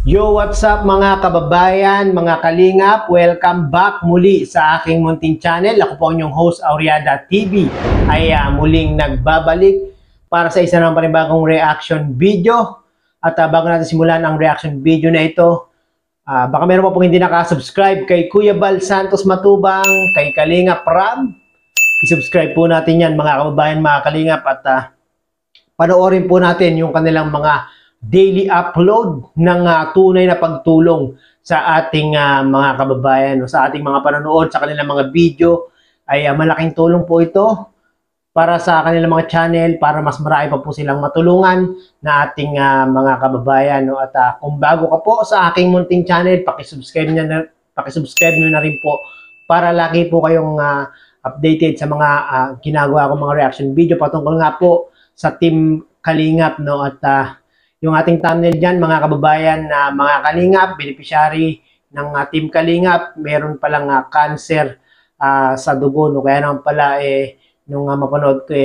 Yo, what's up mga kababayan, mga kalingap? Welcome back muli sa aking munting channel. Ako po ang inyong host, Auriada TV, ay muling nagbabalik para sa isa ng panibagong reaction video. At bago natin simulan ang reaction video na ito, baka meron pa pong hindi nakasubscribe kay Kuya Bal Santos Matubang, kay Kalingap Rab. I-subscribe po natin yan mga kababayan, mga kalingap, at panoorin po natin yung kanilang mga daily upload ng tunay na pagtulong sa ating mga kababayan, sa ating mga panonood, sa kanilang mga video. Ay malaking tulong po ito para sa kanilang mga channel, para mas marami pa po silang matulungan na ating mga kababayan. At kung bago ka po sa aking munting channel, pakisubscribe nyo na rin po para lagi po kayong updated sa mga ginagawa kong mga reaction video patungkol nga po sa Team Kalingap, no? At yung ating thumbnail dyan, mga kababayan, mga kalingap, beneficiary ng Team Kalingap, meron palang cancer sa dugo. No? Kaya naman pala, nung mapanood ko,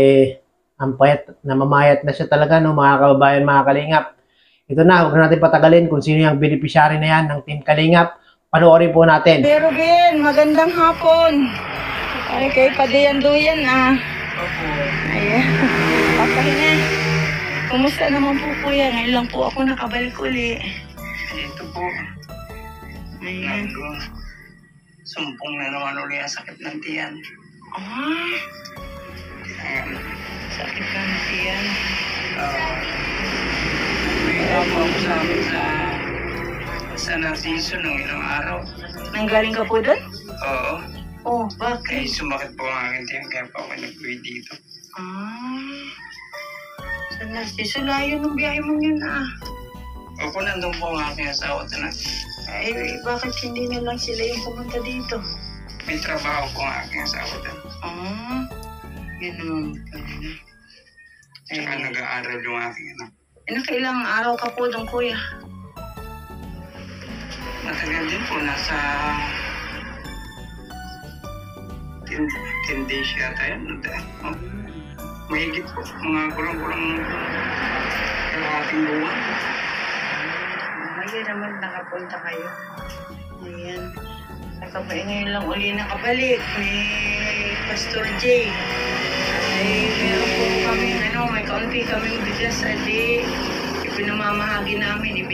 ang payat, namamayat na siya talaga, no? Mga kababayan, mga kalingap. Ito na, huwag na natin patagalin kung sino yung beneficiary na yan ng Team Kalingap. Panoorin po natin. Pero Ben, magandang hapon. Ay, kay Padayan-duyan Ayan, papahinga. Kumusta naman po kuya? Ngayon lang po ako nakabalik uli. Ito po. Ayan. Sumpong na naman uli ang sakit ng tiyan. Ayan. Sakit ng tiyan. Nahirapo ako sa amin sa Narciso nung ilang araw. Nanggaling ka po doon? Oo. Oh, Kaya bakit? sumakit po ang aking tiyan kaya po ako nag-uwi dito. Sa Narciso, layo ng biyahe mo yun Opo, nandun po ang aking asawa na. Ay, bakit hindi na lang sila yung pumunta dito? May trabaho po ang aking asawa na. Yun naman pala. Tsaka nag-aaral yung aking anak. Nakailang araw ka po doon kuya? Matagal din po, nasa 10 days yata yan. Mahigit po, mga kulang-kulang kalahating buwan. Ngayon naman nakapunta kayo. Ayan. Ngayon lang uli nakabalik ni Pastor J. Ay, meron po kami, may kaunti kami bigas adi. Ipinamamahagi namin,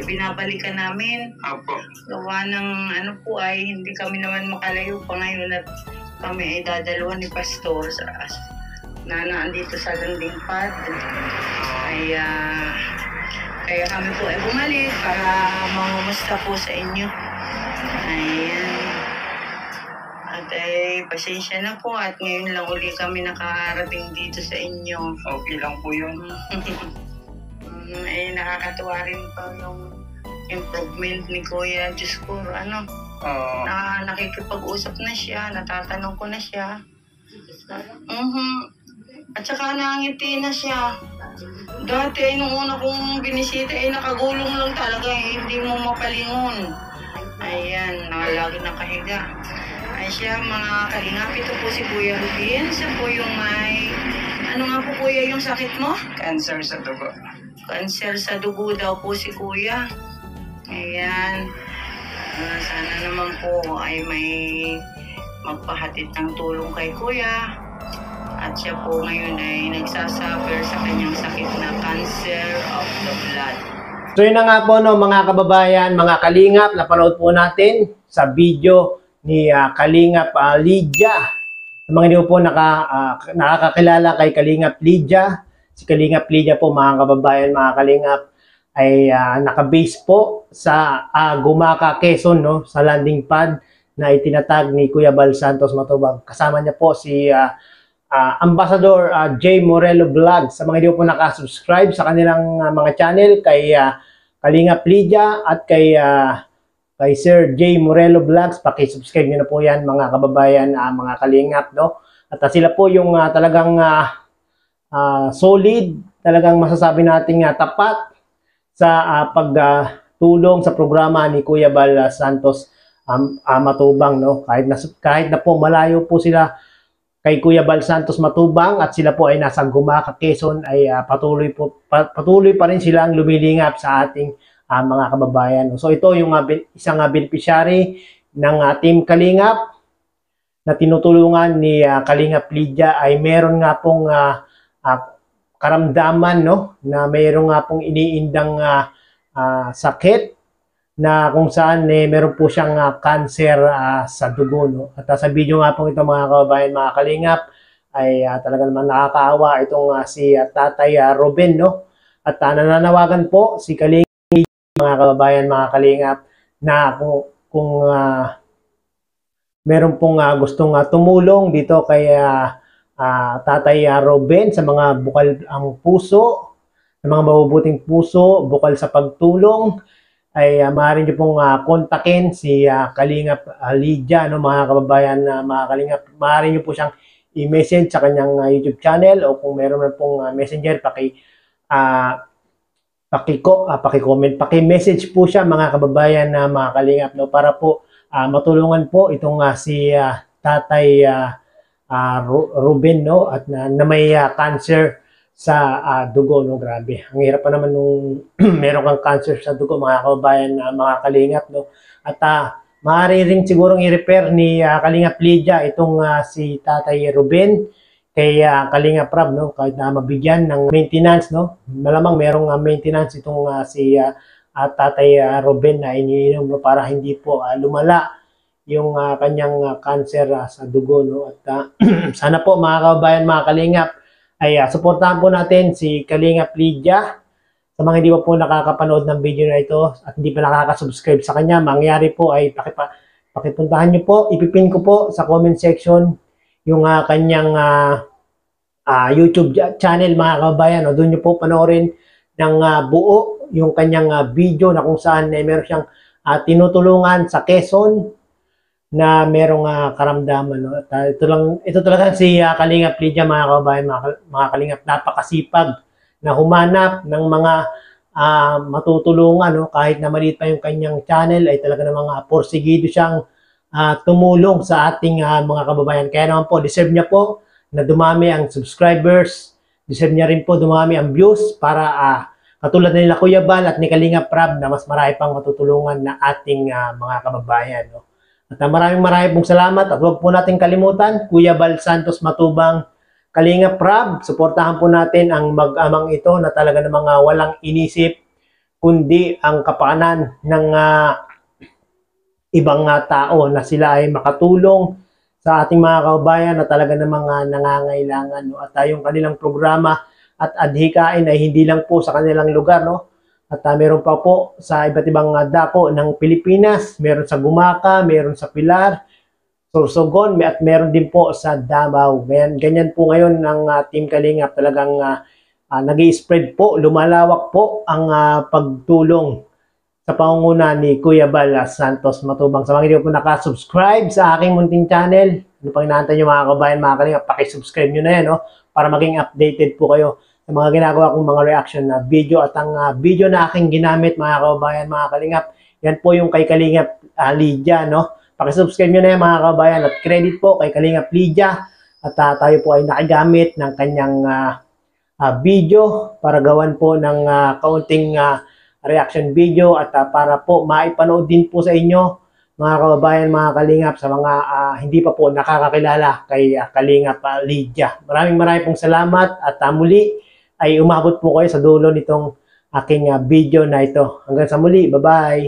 binabalikan namin. Apo. Gawa ng po ay hindi kami naman makalayo pa ngayon at kami ay dadalawa ni Pastor sa andito sa landing pad. Ay, kaya kami po ay bumalik para mangumusta po sa inyo. Ayan. At ay, pasensya na po at ngayon lang uli kami nakarating dito sa inyo. Okay lang po yun. Ay, nakakatuwa rin pa yung improvement ni Kuya. Diyos ko, nakikipag-usap na siya, natatanong ko na siya. At saka nangiti na siya. Dati ay nung una kong binisita ay nakagulong lang talaga, hindi mo mapalingon. Ayan, nakalagi ng kahiga. Ay siya, mga kalingap, ito po si Kuya Rubin. Siya po yung may, ano nga po kuya yung sakit mo? Cancer sa dugo. Cancer sa dugo daw po si Kuya. Ayan. Sana naman po ay may magpahatid ng tulong kay Kuya. At siya po ngayon ay nagsasuffer sa kanyang sakit na cancer of the blood. So yun na nga po, no, mga kababayan, mga kalingap, napanood po natin sa video ni Kalingap Lydia. Sa mga hindi po nakakakilala kay Kalingap Lydia, si Kalingap Lydia po, mga kababayan, mga kalingap, ay nakabase po sa Gumaka, Quezon, no, sa landing pad na itinatag ni Kuya Bal Santos Matubang. Kasama niya po si Ambassador J. Morelo Vlog. Sa mga hindi po nakasubscribe sa kanilang mga channel, kay Kalingap Lydia at kay Sir J. Morelo Vlogs, pakisubscribe nyo na po yan mga kababayan, mga kalingap, no? At sila po yung talagang solid, talagang masasabi natin tapat sa pagtulong sa programa ni Kuya Bal Santos Matubang, no? Kahit na po malayo po sila kay Kuya Bal Santos Matubang at sila po ay nasa Gumaka, Quezon, ay patuloy pa rin silang lumilingap sa ating mga kababayan. So ito yung isang beneficiary ng Team Kalingap na tinutulungan ni Kalingap Lydia ay meron nga pong karamdaman, no, na meron nga pong iniindang sakit na kung saan meron po siyang cancer sa dugo, no. At sa video nga pong ito mga kababayan, mga Kalingap, ay talaga naman nakakaawa itong si Tatay Ruben, no. At nananawagan po si Kalingap, mga kababayan, mga Kalingap, na kung meron pong gustong tumulong dito kay Tatay Ruben sa mga bukal ang puso, sa mga mabubuting puso, bukal sa pagtulong, ay maaari niyo pong kontakin si Kalingap Lydia, no, mga kababayan, mga Kalingap. Maaari niyo po siyang i-message sa kanyang YouTube channel, o kung meron na pong messenger, paki-comment, paki-message po siya, mga kababayan, na mga Kalingap, no, para po matulungan po itong si Tatay Ruben, no, at na may cancer sa dugo, no. Grabe, ang hirap pa naman nung meron kang cancer sa dugo, mga kababayan, mga Kalingap, no. At maaari rin sigurong i-repair ni Kalingap Lydia itong si Tatay Ruben kay Kalingap Rab, no, kahit na mabigyan ng maintenance, no. Malamang merong maintenance itong si Tatay Ruben na iniinom, no, para hindi po lumala yung kanyang cancer sa dugo, no. At sana po, mga kababayan, mga Kalingap, ay suportahan po natin si Kalingap Lydia. Sa mga hindi pa po nakakapanood ng video na ito at hindi pa nakaka-subscribe sa kanya, mangyari po ay pakipuntahan nyo po, ipipin ko po sa comment section yung kanyang YouTube channel, mga kababayan, no. Doon nyo po panoorin ng buo yung kanyang video na kung saan meron siyang tinutulungan sa Quezon na merong karamdaman, no. At ito talaga si Kalingap Lydia, mga kababayan, mga Kalingap, napakasipag na humanap ng mga matutulungan, no. Kahit na maliit pa yung kanyang channel, ay talaga namang porsigido siyang tumulong sa ating mga kababayan. Kaya naman po, deserve niya po na dumami ang subscribers, deserve niya rin po dumami ang views para katulad nila Kuya Bal at ni Kalingap Rab na mas marami pang matutulungan na ating mga kababayan, no. At maraming pong salamat, at huwag po natin kalimutan, Kuya Bal Santos Matubang, Kalingap Rab, suportahan po natin ang mag-amang ito na talaga namang walang inisip kundi ang kapakanan ng ibang tao, na sila ay makatulong sa ating mga kababayan na talaga namang nangangailangan, no. At yung kanilang programa at adhikain ay hindi lang po sa kanilang lugar, no. At meron pa po sa iba't ibang dako ng Pilipinas, meron sa Gumaca, meron sa Pilar, Sorsogon, at meron din po sa Davao. Ganyan po ngayon ng Team Kalingap, talagang nag-i-spread po, lumalawak po ang pagtulong sa pangunguna ni Kuya Bal Santos Matubang. Sa mga hindi po nakasubscribe sa aking munting channel, ano pang inaantay nyo, mga kabayan, mga Kalingap, pakisubscribe nyo na yan, no, para maging updated po kayo sa mga ginagawa kong mga reaction na video. At ang video na aking ginamit, mga kababayan, mga Kalingap, yan po yung kay Kalingap Lydia, no. Pakisubscribe nyo na yan, mga kababayan, at credit po kay Kalingap Lydia. At tayo po ay nakagamit ng kanyang video para gawan po ng kaunting reaction video, at para po maipanood din po sa inyo, mga kababayan, mga Kalingap, sa mga hindi pa po nakakakilala kay Kalingap Lydia. Maraming pong salamat, at muli ay umabot po kayo sa dulo nitong aking video na ito. Hanggang sa muli, bye-bye!